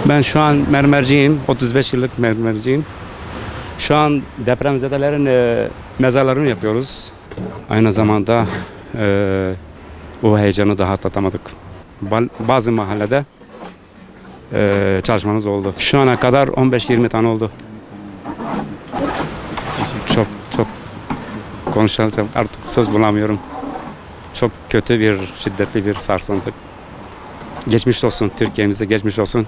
Ben şu an mermerciyim. 35 yıllık mermerciyim. Şu an depremzedelerin mezarlarını yapıyoruz. Aynı zamanda bu heyecanı daha atlatamadık. Bazı mahallede çalışmamız oldu. Şu ana kadar 15-20 tane oldu. Çok konuşacak artık söz bulamıyorum. Çok kötü bir, şiddetli bir sarsıntı. Geçmiş olsun Türkiye'mize, geçmiş olsun.